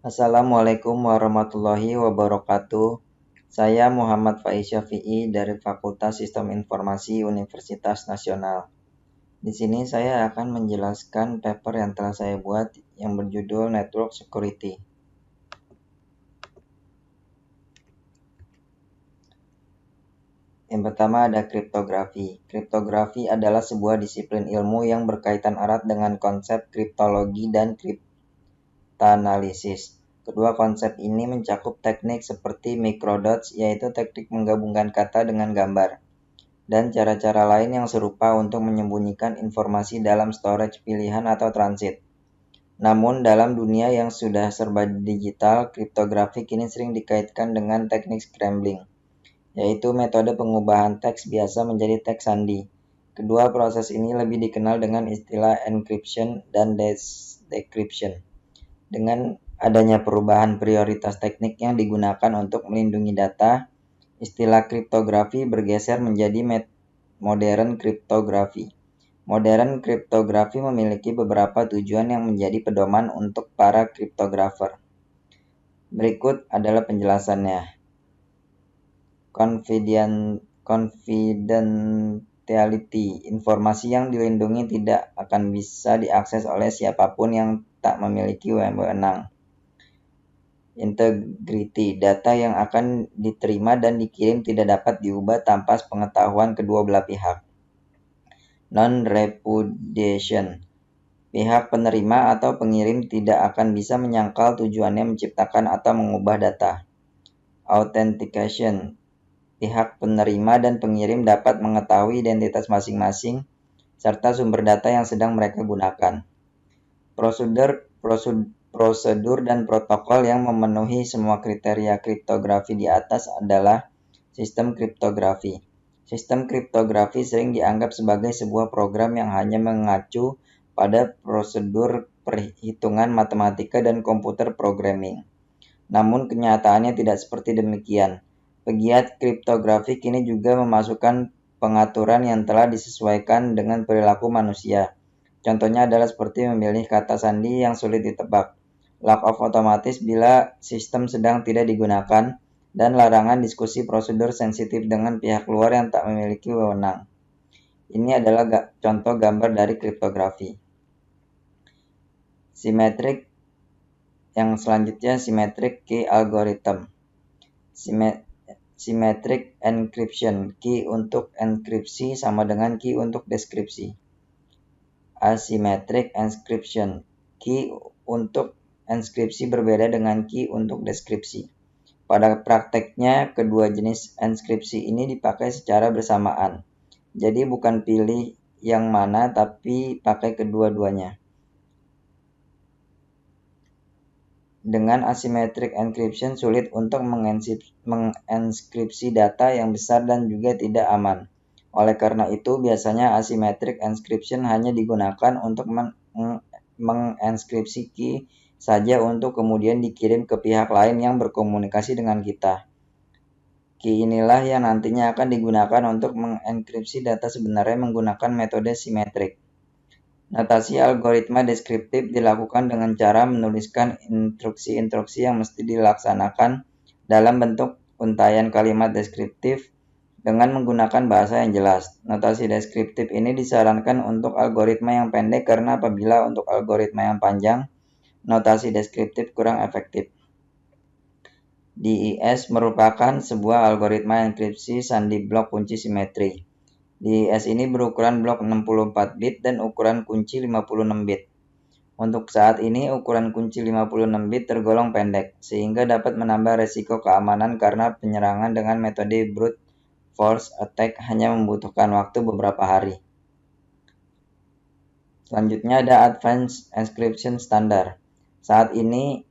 Assalamualaikum warahmatullahi wabarakatuh. Saya Muhammad Faiz Syafi'i dari Fakultas Sistem Informasi Universitas Nasional. Di sini saya akan menjelaskan paper yang telah saya buat yang berjudul Network Security. Yang pertama ada kriptografi. Kriptografi adalah sebuah disiplin ilmu yang berkaitan erat dengan konsep kriptologi dan kriptanalisis. Kedua konsep ini mencakup teknik seperti microdots, yaitu teknik menggabungkan kata dengan gambar, dan cara-cara lain yang serupa untuk menyembunyikan informasi dalam storage pilihan atau transit. Namun, dalam dunia yang sudah serba digital, kriptografi kini sering dikaitkan dengan teknik scrambling, yaitu metode pengubahan teks biasa menjadi teks sandi. Kedua proses ini lebih dikenal dengan istilah encryption dan decryption. Dengan adanya perubahan prioritas teknik yang digunakan untuk melindungi data, istilah kriptografi bergeser menjadi modern kriptografi. Modern kriptografi memiliki beberapa tujuan yang menjadi pedoman untuk para kriptografer. Berikut adalah penjelasannya. Confidentiality. Informasi yang dilindungi tidak akan bisa diakses oleh siapapun yang tak memiliki wewenang. Integrity. Data yang akan diterima dan dikirim tidak dapat diubah tanpa pengetahuan kedua belah pihak. Non-repudiation. Pihak penerima atau pengirim tidak akan bisa menyangkal tujuannya menciptakan atau mengubah data. Authentication. Pihak penerima dan pengirim dapat mengetahui identitas masing-masing serta sumber data yang sedang mereka gunakan. Prosedur dan protokol yang memenuhi semua kriteria kriptografi di atas adalah sistem kriptografi. Sistem kriptografi sering dianggap sebagai sebuah program yang hanya mengacu pada prosedur perhitungan matematika dan komputer programming. Namun kenyataannya tidak seperti demikian. Pegiat kriptografi kini juga memasukkan pengaturan yang telah disesuaikan dengan perilaku manusia. Contohnya adalah seperti memilih kata sandi yang sulit ditebak, lock-off otomatis bila sistem sedang tidak digunakan, dan larangan diskusi prosedur sensitif dengan pihak luar yang tak memiliki wewenang. Ini adalah contoh gambar dari kriptografi. Symmetric. Yang selanjutnya symmetric key algorithm. Symmetric encryption. Key untuk enkripsi sama dengan key untuk deskripsi. Asymmetric encryption. Key untuk enskripsi berbeda dengan key untuk deskripsi. Pada prakteknya, kedua jenis enskripsi ini dipakai secara bersamaan. Jadi bukan pilih yang mana, tapi pakai kedua-duanya. Dengan asymmetric encryption sulit untuk mengenkripsi data yang besar dan juga tidak aman. Oleh karena itu, biasanya asymmetric encryption hanya digunakan untuk mengenkripsi key saja untuk kemudian dikirim ke pihak lain yang berkomunikasi dengan kita. Key inilah yang nantinya akan digunakan untuk mengenkripsi data sebenarnya menggunakan metode simetrik. Notasi algoritma deskriptif dilakukan dengan cara menuliskan instruksi-instruksi yang mesti dilaksanakan dalam bentuk untaian kalimat deskriptif dengan menggunakan bahasa yang jelas. Notasi deskriptif ini disarankan untuk algoritma yang pendek karena apabila untuk algoritma yang panjang, notasi deskriptif kurang efektif. DES merupakan sebuah algoritma enkripsi sandi blok kunci simetri. DES ini berukuran blok 64 bit dan ukuran kunci 56 bit. Untuk saat ini, ukuran kunci 56 bit tergolong pendek, sehingga dapat menambah resiko keamanan karena penyerangan dengan metode brute force attack hanya membutuhkan waktu beberapa hari. Selanjutnya ada Advanced Encryption Standard. Saat ini,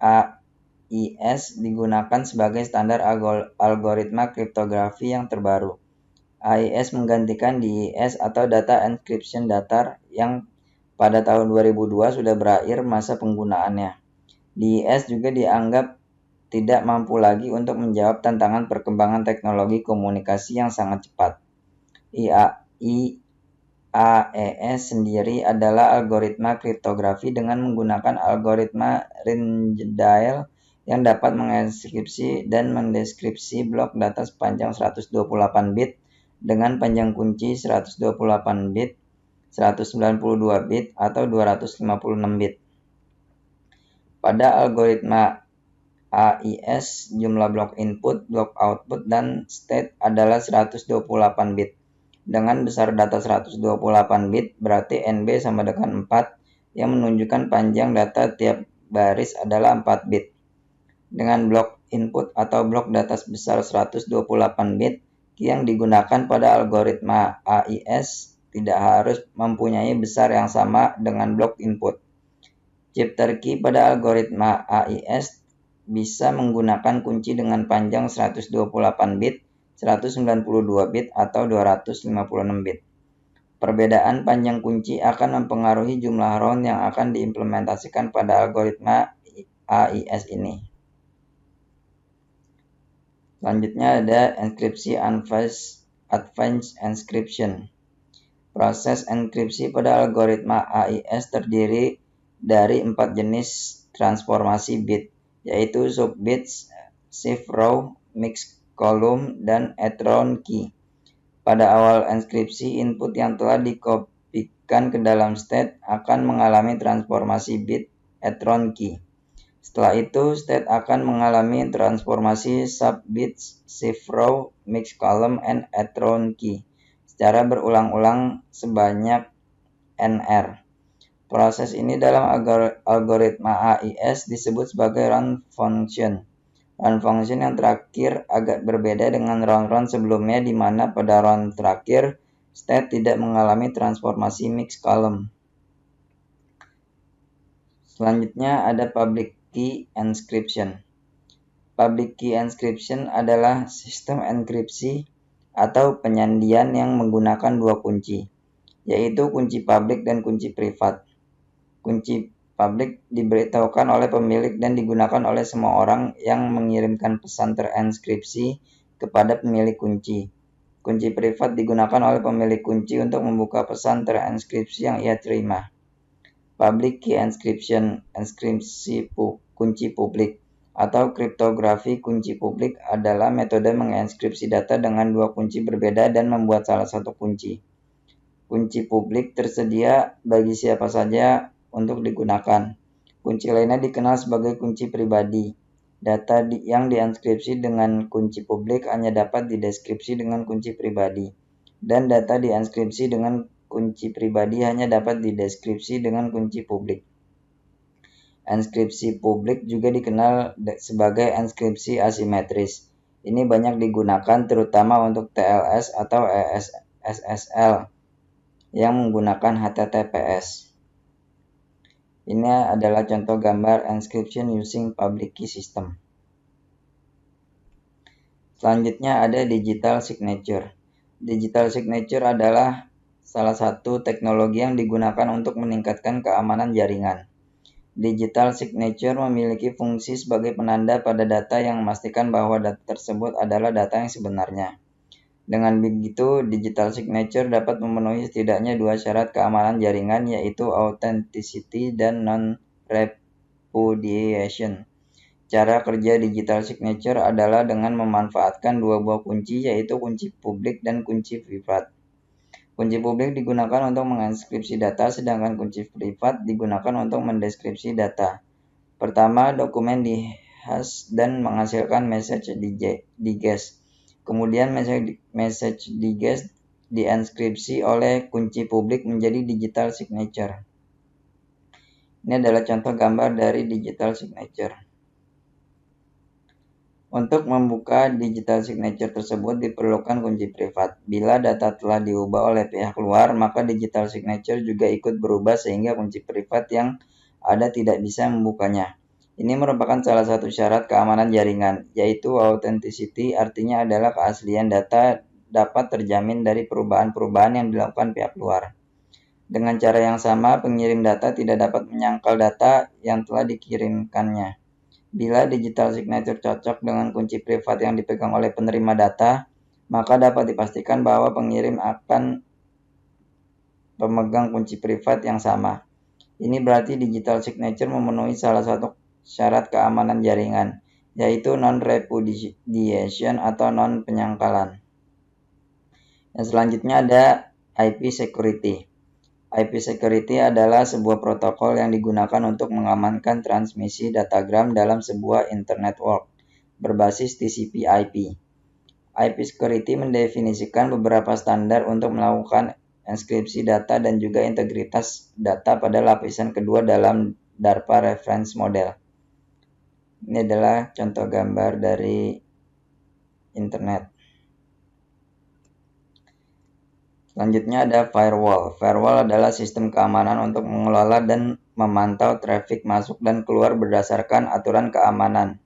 AES digunakan sebagai standar algoritma kriptografi yang terbaru. AES menggantikan DES atau Data Encryption Datar yang pada tahun 2002 sudah berakhir masa penggunaannya. DES juga dianggap tidak mampu lagi untuk menjawab tantangan perkembangan teknologi komunikasi yang sangat cepat. AES sendiri adalah algoritma kriptografi dengan menggunakan algoritma Rijndael yang dapat mengenkripsi dan mendeskripsi blok data sepanjang 128 bit dengan panjang kunci 128 bit, 192 bit, atau 256 bit. Pada algoritma AES, jumlah blok input, blok output, dan state adalah 128 bit. Dengan besar data 128 bit, berarti NB sama dengan 4, yang menunjukkan panjang data tiap baris adalah 4 bit. Dengan blok input atau blok data sebesar 128 bit yang digunakan pada algoritma AES tidak harus mempunyai besar yang sama dengan blok input. Chip terkey pada algoritma AES bisa menggunakan kunci dengan panjang 128 bit, 192 bit, atau 256 bit. Perbedaan panjang kunci akan mempengaruhi jumlah round yang akan diimplementasikan pada algoritma AES ini. Selanjutnya ada enkripsi advanced encryption. Proses enkripsi pada algoritma AES terdiri dari 4 jenis transformasi bit, yaitu subbits, shift row, mixed column, dan etron key. Pada awal enkripsi, input yang telah dikopikan ke dalam state akan mengalami transformasi bit etron key. Setelah itu, state akan mengalami transformasi subbits, shift row, mixed column, and etron key secara berulang-ulang sebanyak NR. Proses ini dalam algoritma AES disebut sebagai round function. Round function yang terakhir agak berbeda dengan round-round sebelumnya, di mana pada round terakhir state tidak mengalami transformasi mixed column. Selanjutnya ada public key encryption. Public key encryption adalah sistem enkripsi atau penyandian yang menggunakan dua kunci, yaitu kunci publik dan kunci privat. Kunci publik diberitahukan oleh pemilik dan digunakan oleh semua orang yang mengirimkan pesan terenkripsi kepada pemilik kunci. Kunci privat digunakan oleh pemilik kunci untuk membuka pesan terenkripsi yang ia terima. Public key encryption, enkripsi kunci publik, atau kriptografi kunci publik adalah metode mengenkripsi data dengan dua kunci berbeda dan membuat salah satu kunci. Kunci publik tersedia bagi siapa saja untuk digunakan. Kunci lainnya dikenal sebagai kunci pribadi. Data yang dienkripsi dengan kunci publik hanya dapat dideskripsi dengan kunci pribadi, dan data dienkripsi dengan kunci pribadi hanya dapat dideskripsi dengan kunci publik. Enkripsi publik juga dikenal sebagai enkripsi asimetris. Ini banyak digunakan terutama untuk TLS atau SSL yang menggunakan HTTPS. Ini adalah contoh gambar encryption using public key system. Selanjutnya ada digital signature. Digital signature adalah salah satu teknologi yang digunakan untuk meningkatkan keamanan jaringan. Digital signature memiliki fungsi sebagai penanda pada data yang memastikan bahwa data tersebut adalah data yang sebenarnya. Dengan begitu, digital signature dapat memenuhi setidaknya dua syarat keamanan jaringan, yaitu authenticity dan non-repudiation. Cara kerja digital signature adalah dengan memanfaatkan dua buah kunci, yaitu kunci publik dan kunci privat. Kunci publik digunakan untuk mengenkripsi data, sedangkan kunci privat digunakan untuk mendeskripsi data. Pertama, dokumen dihash dan menghasilkan message digest. Kemudian message digest dienkripsi oleh kunci publik menjadi digital signature. Ini adalah contoh gambar dari digital signature. Untuk membuka digital signature tersebut diperlukan kunci privat. Bila data telah diubah oleh pihak luar, maka digital signature juga ikut berubah sehingga kunci privat yang ada tidak bisa membukanya. Ini merupakan salah satu syarat keamanan jaringan, yaitu authenticity, artinya adalah keaslian data dapat terjamin dari perubahan-perubahan yang dilakukan pihak luar. Dengan cara yang sama, pengirim data tidak dapat menyangkal data yang telah dikirimkannya. Bila digital signature cocok dengan kunci privat yang dipegang oleh penerima data, maka dapat dipastikan bahwa pengirim akan pemegang kunci privat yang sama. Ini berarti digital signature memenuhi salah satu syarat keamanan jaringan, yaitu non-repudiation atau non-penyangkalan. Yang selanjutnya ada IP security. IP security adalah sebuah protokol yang digunakan untuk mengamankan transmisi datagram dalam sebuah internet network berbasis TCP/IP. IP security mendefinisikan beberapa standar untuk melakukan enskripsi data dan juga integritas data pada lapisan kedua dalam DARPA Reference Model. Ini adalah contoh gambar dari internet. Selanjutnya ada firewall. Firewall adalah sistem keamanan untuk mengelola dan memantau traffic masuk dan keluar berdasarkan aturan keamanan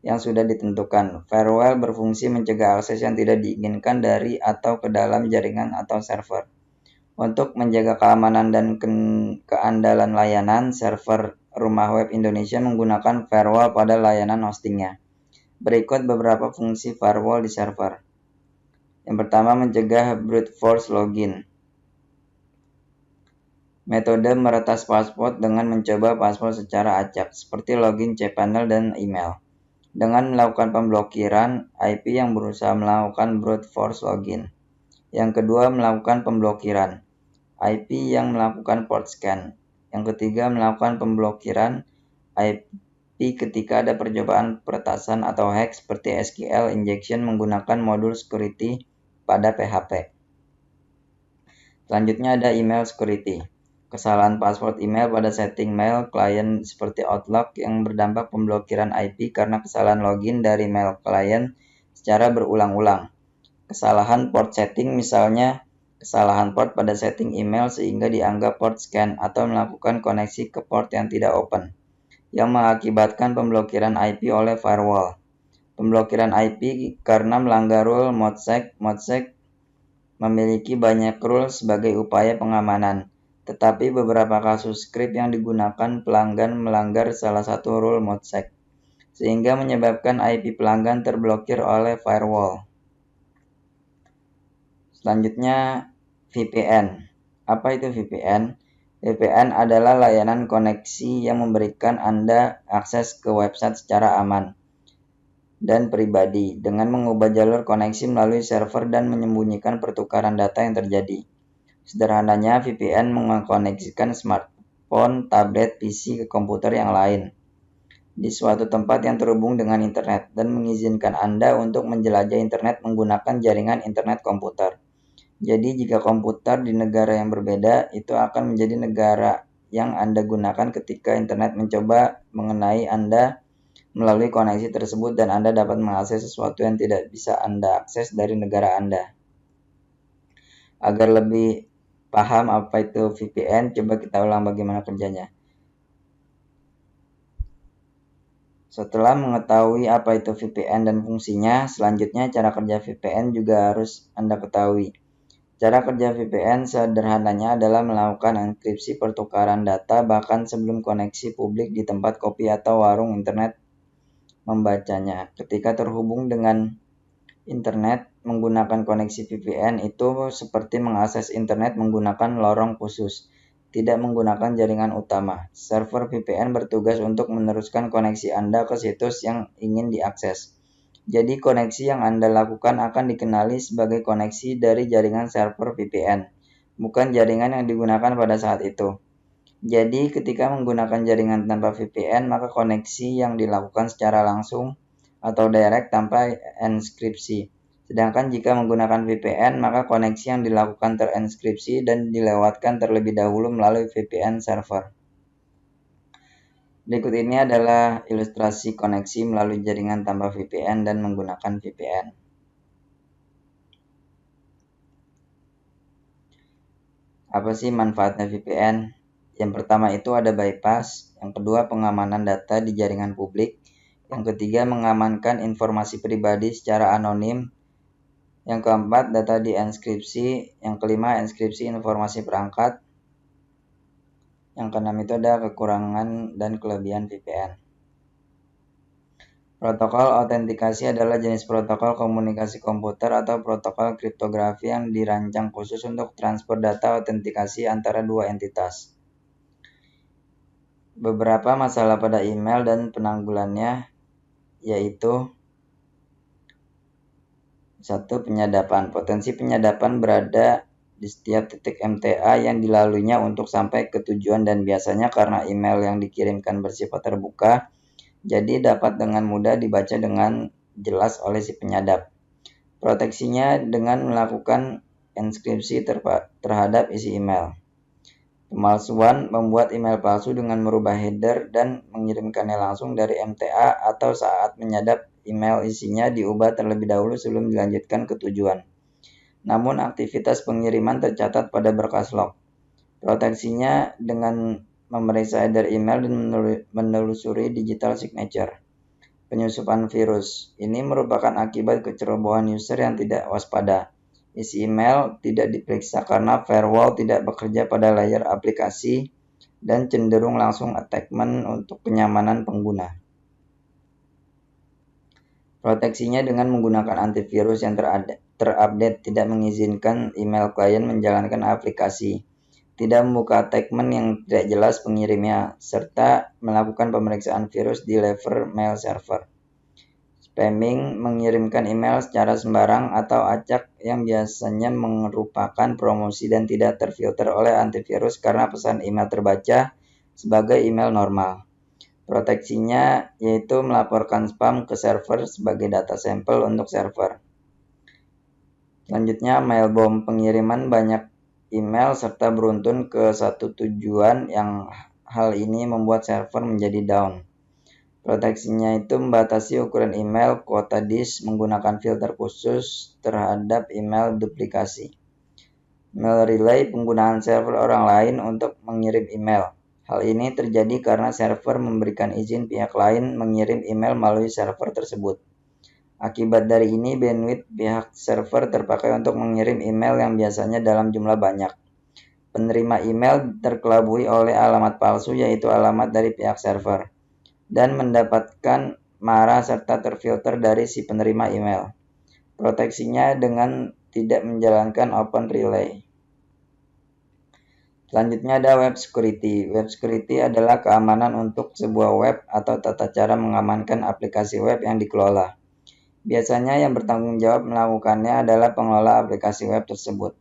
yang sudah ditentukan. Firewall berfungsi mencegah akses yang tidak diinginkan dari atau ke dalam jaringan atau server. Untuk menjaga keamanan dan keandalan layanan, server Rumah Web Indonesia menggunakan firewall pada layanan hostingnya. Berikut beberapa fungsi firewall di server. Yang pertama, mencegah brute force login. Metode meretas password dengan mencoba password secara acak, seperti login cPanel dan email. Dengan melakukan pemblokiran IP yang berusaha melakukan brute force login. Yang kedua, melakukan pemblokiran IP yang melakukan port scan. Yang ketiga, melakukan pemblokiran IP ketika ada percobaan peretasan atau hack seperti SQL injection menggunakan modul security pada PHP. Selanjutnya ada email security. Kesalahan password email pada setting mail klien seperti Outlook yang berdampak pemblokiran IP karena kesalahan login dari mail klien secara berulang-ulang. Kesalahan port setting, misalnya kesalahan port pada setting email sehingga dianggap port scan atau melakukan koneksi ke port yang tidak open, yang mengakibatkan pemblokiran IP oleh firewall. Pemblokiran IP karena melanggar rule ModSec memiliki banyak rule sebagai upaya pengamanan. Tetapi beberapa kasus script yang digunakan pelanggan melanggar salah satu rule ModSec, sehingga menyebabkan IP pelanggan terblokir oleh firewall. Selanjutnya VPN. Apa itu VPN? VPN adalah layanan koneksi yang memberikan Anda akses ke website secara aman dan pribadi dengan mengubah jalur koneksi melalui server dan menyembunyikan pertukaran data yang terjadi. Sederhananya, VPN mengkoneksikan smartphone, tablet, PC ke komputer yang lain di suatu tempat yang terhubung dengan internet dan mengizinkan Anda untuk menjelajah internet menggunakan jaringan internet komputer. Jadi, jika komputer di negara yang berbeda, itu akan menjadi negara yang Anda gunakan ketika internet mencoba mengenai Anda melalui koneksi tersebut dan Anda dapat mengakses sesuatu yang tidak bisa Anda akses dari negara Anda. Agar lebih paham apa itu VPN, coba kita ulang bagaimana kerjanya. Setelah mengetahui apa itu VPN dan fungsinya, selanjutnya cara kerja VPN juga harus Anda ketahui. Cara kerja VPN sederhananya adalah melakukan enkripsi pertukaran data bahkan sebelum koneksi publik di tempat kopi atau warung internet membacanya. Ketika terhubung dengan internet menggunakan koneksi VPN itu seperti mengakses internet menggunakan lorong khusus, tidak menggunakan jaringan utama. Server VPN bertugas untuk meneruskan koneksi Anda ke situs yang ingin diakses. Jadi koneksi yang Anda lakukan akan dikenali sebagai koneksi dari jaringan server VPN, bukan jaringan yang digunakan pada saat itu. Jadi ketika menggunakan jaringan tanpa VPN, maka koneksi yang dilakukan secara langsung atau direct tanpa enskripsi. Sedangkan jika menggunakan VPN, maka koneksi yang dilakukan terenskripsi dan dilewatkan terlebih dahulu melalui VPN server. Berikut ini adalah ilustrasi koneksi melalui jaringan tanpa VPN dan menggunakan VPN. Apa sih manfaatnya VPN? Yang pertama itu ada bypass, yang kedua pengamanan data di jaringan publik, yang ketiga mengamankan informasi pribadi secara anonim, yang keempat data dienkripsi, yang kelima enskripsi informasi perangkat, yang keenam itu ada kekurangan dan kelebihan VPN. Protokol autentikasi adalah jenis protokol komunikasi komputer atau protokol kriptografi yang dirancang khusus untuk transfer data autentikasi antara dua entitas. Beberapa masalah pada email dan penanggulannya yaitu: 1. Penyadapan. Potensi penyadapan berada di setiap titik MTA yang dilaluinya untuk sampai ke tujuan, dan biasanya karena email yang dikirimkan bersifat terbuka, jadi dapat dengan mudah dibaca dengan jelas oleh si penyadap. Proteksinya dengan melakukan enskripsi terhadap isi email. Pemalsuan: membuat email palsu dengan merubah header dan mengirimkannya langsung dari MTA, atau saat menyadap email isinya diubah terlebih dahulu sebelum dilanjutkan ke tujuan. Namun aktivitas pengiriman tercatat pada berkas log. Proteksinya dengan memeriksa header email dan menelusuri digital signature. Penyusupan virus: ini merupakan akibat kecerobohan user yang tidak waspada. Isi email tidak diperiksa karena firewall tidak bekerja pada layer aplikasi dan cenderung langsung attachment untuk kenyamanan pengguna. Proteksinya dengan menggunakan antivirus yang terupdate, tidak mengizinkan email klien menjalankan aplikasi, tidak membuka attachment yang tidak jelas pengirimnya, serta melakukan pemeriksaan virus di level mail server. Spamming: mengirimkan email secara sembarang atau acak yang biasanya merupakan promosi dan tidak terfilter oleh antivirus karena pesan email terbaca sebagai email normal. Proteksinya yaitu melaporkan spam ke server sebagai data sampel untuk server. Selanjutnya, mailbomb: pengiriman banyak email serta beruntun ke satu tujuan, yang hal ini membuat server menjadi down. Proteksinya itu membatasi ukuran email, kuota disk, menggunakan filter khusus terhadap email duplikasi. Mail relay: penggunaan server orang lain untuk mengirim email. Hal ini terjadi karena server memberikan izin pihak lain mengirim email melalui server tersebut. Akibat dari ini, bandwidth pihak server terpakai untuk mengirim email yang biasanya dalam jumlah banyak. Penerima email terkelabui oleh alamat palsu, yaitu alamat dari pihak server, dan mendapatkan marah serta terfilter dari si penerima email. Proteksinya dengan tidak menjalankan open relay. Selanjutnya ada web security. Web security adalah keamanan untuk sebuah web atau tata cara mengamankan aplikasi web yang dikelola. Biasanya yang bertanggung jawab melakukannya adalah pengelola aplikasi web tersebut.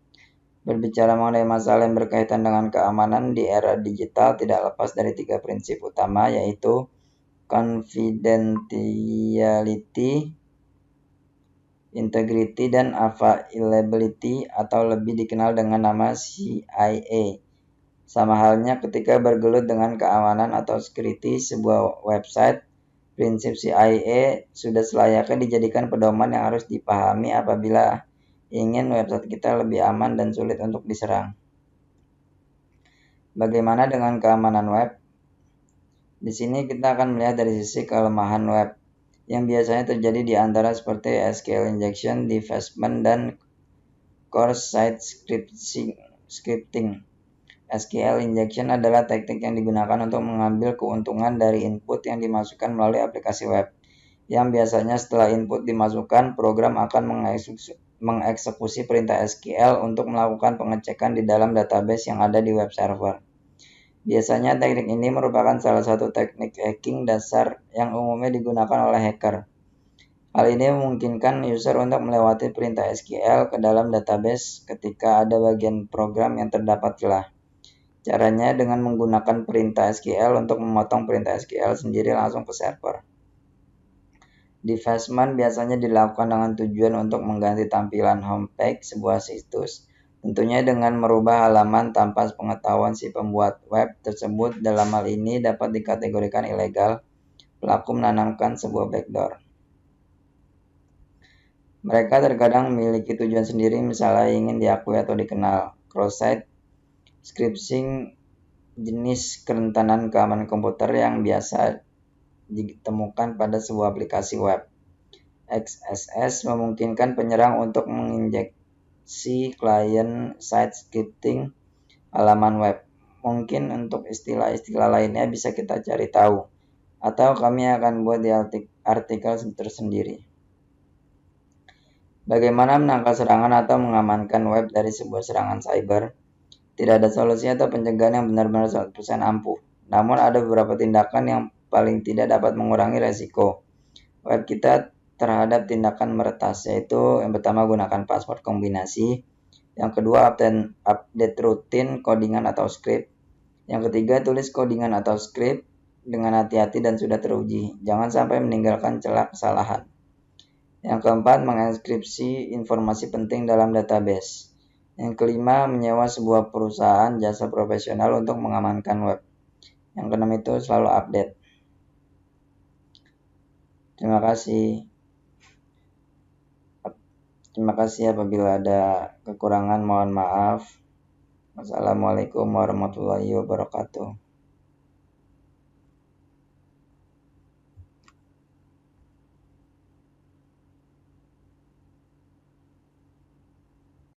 Berbicara mengenai masalah yang berkaitan dengan keamanan di era digital tidak lepas dari 3 prinsip utama, yaitu confidentiality, integrity, dan availability, atau lebih dikenal dengan nama CIA. Sama halnya ketika bergelut dengan keamanan atau security sebuah website, prinsip CIA sudah selayaknya dijadikan pedoman yang harus dipahami apabila ingin website kita lebih aman dan sulit untuk diserang. Bagaimana dengan keamanan web? Di sini kita akan melihat dari sisi kelemahan web yang biasanya terjadi di antara seperti SQL injection, defacement, dan core-side scripting. SQL injection adalah teknik yang digunakan untuk mengambil keuntungan dari input yang dimasukkan melalui aplikasi web, yang biasanya setelah input dimasukkan, program akan mengeksekusi perintah SQL untuk melakukan pengecekan di dalam database yang ada di web server. Biasanya teknik ini merupakan salah satu teknik hacking dasar yang umumnya digunakan oleh hacker. Hal ini memungkinkan user untuk melewati perintah SQL ke dalam database ketika ada bagian program yang terdapat celah. Caranya dengan menggunakan perintah SQL untuk memotong perintah SQL sendiri langsung ke server. Defacement biasanya dilakukan dengan tujuan untuk mengganti tampilan homepage sebuah situs, tentunya dengan merubah halaman tanpa pengetahuan si pembuat web tersebut. Dalam hal ini dapat dikategorikan ilegal. Pelaku menanamkan sebuah backdoor. Mereka terkadang memiliki tujuan sendiri, misalnya ingin diakui atau dikenal. Cross-site scripting, jenis kerentanan keamanan komputer yang biasa ditemukan pada sebuah aplikasi web. XSS memungkinkan penyerang untuk menginjeksi client-side scripting halaman web. Mungkin untuk istilah-istilah lainnya bisa kita cari tahu, atau kami akan buat di artikel tersendiri. Bagaimana menangkal serangan atau mengamankan web dari sebuah serangan cyber? Tidak ada solusi atau pencegahan yang benar-benar 100% ampuh. Namun ada beberapa tindakan yang paling tidak dapat mengurangi resiko web kita terhadap tindakan meretas, yaitu yang pertama gunakan password kombinasi, yang kedua update rutin codingan atau script, yang ketiga tulis codingan atau script dengan hati-hati dan sudah teruji, jangan sampai meninggalkan celah kesalahan. Yang keempat, mengenkripsi informasi penting dalam database. Yang kelima, menyewa sebuah perusahaan jasa profesional untuk mengamankan web. Yang keenam itu selalu update. Terima kasih. Terima kasih apabila ada kekurangan, mohon maaf. Wassalamualaikum warahmatullahi wabarakatuh.